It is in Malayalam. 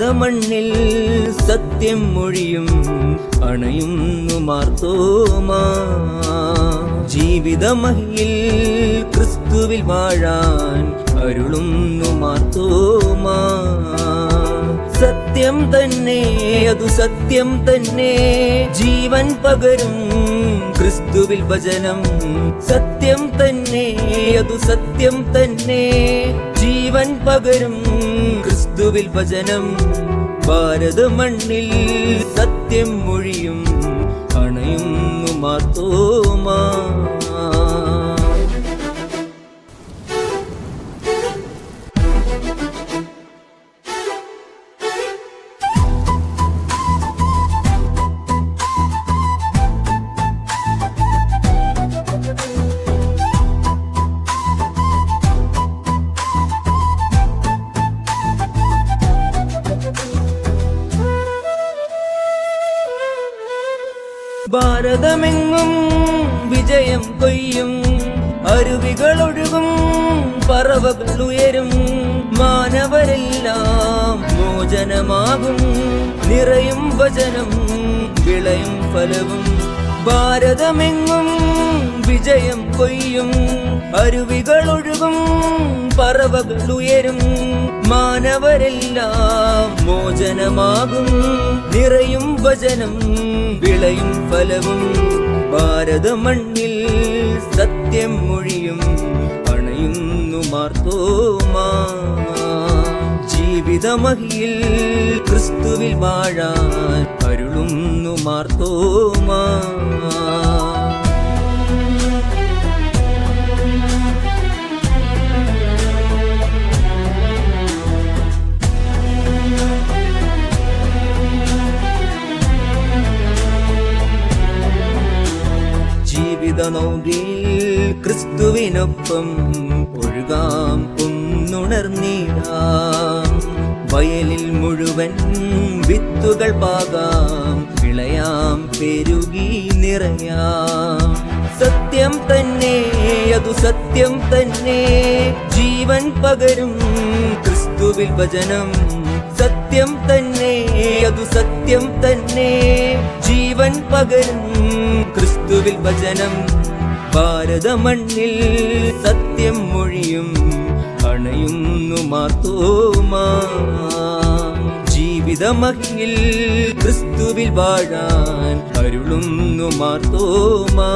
ഭാരതമണ്ണിൽ സത്യം മൊഴിയും അണയുന്നു മാർത്തോമാ. ജീവിതമഹിയിൽ ക്രിസ്തുവിൽ വാഴാൻ അരുളുന്നു മാർത്തോമാ. സത്യം തന്നെ അതു സത്യം തന്നെ, ജീവൻ പകരും ക്രിസ്തുവിൽ വചനം. സത്യം തന്നെ അതു സത്യം തന്നെ, ജീവൻ പകരും ക്രിസ്തുവിൽ വചനം. ഭാരതമണ്ണിൽ സത്യം മൊഴിയും അണയുന്നു മാർത്തോമാ. ഭാരതമെങ്ങും വിജയം കൊയ്യും, അരുവികളൊഴുകും, പറവകൾ ഉയരും, മാനവരെല്ലാം മോചനമാകും, നിറയും വചനം, വിളയും ഫലവും. ഭാരതമെങ്ങും വിജയം കൊയ്യും, അരുവികളൊഴുകും, പറവകൾ ഉയരും, മാനവരെല്ലാം മോചനമാകും, നിറയും വചനം, വിളയും ഫലവും. ഭാരതമണ്ണിൽ സത്യം മൊഴിയും അണയുന്നു മാർത്തോമാ. ജീവിതമഹിയിൽ ക്രിസ്തുവിൽ വാഴാൻ അരുളുന്നു മാർത്തോമാ. ജീവിതനൗകിൽ ക്രിസ്തുവിനൊപ്പം ഒഴുകാം, ഒന്നുണർന്നിടാം. വയലിൽ മുഴുവൻ വിത്തുകൾ പാകാം, വിളയാം, പെരുകി നിറയാം. സത്യം തന്നെ അതു സത്യം തന്നെ, ജീവൻ പകരും ക്രിസ്തുവിൽ വചനം. സത്യം തന്നെ അതു സത്യം തന്നെ, ജീവൻ പകരും ക്രിസ്തുവിൽ വചനം. ഭാരതമണ്ണിൽ സത്യം മൊഴിയും അണയുന്നു മാർത്തോമാ. ജീവിതമഹിയിൽ ക്രിസ്തുവിൽ വാഴാൻ അരുളുന്നു മാർത്തോമാ.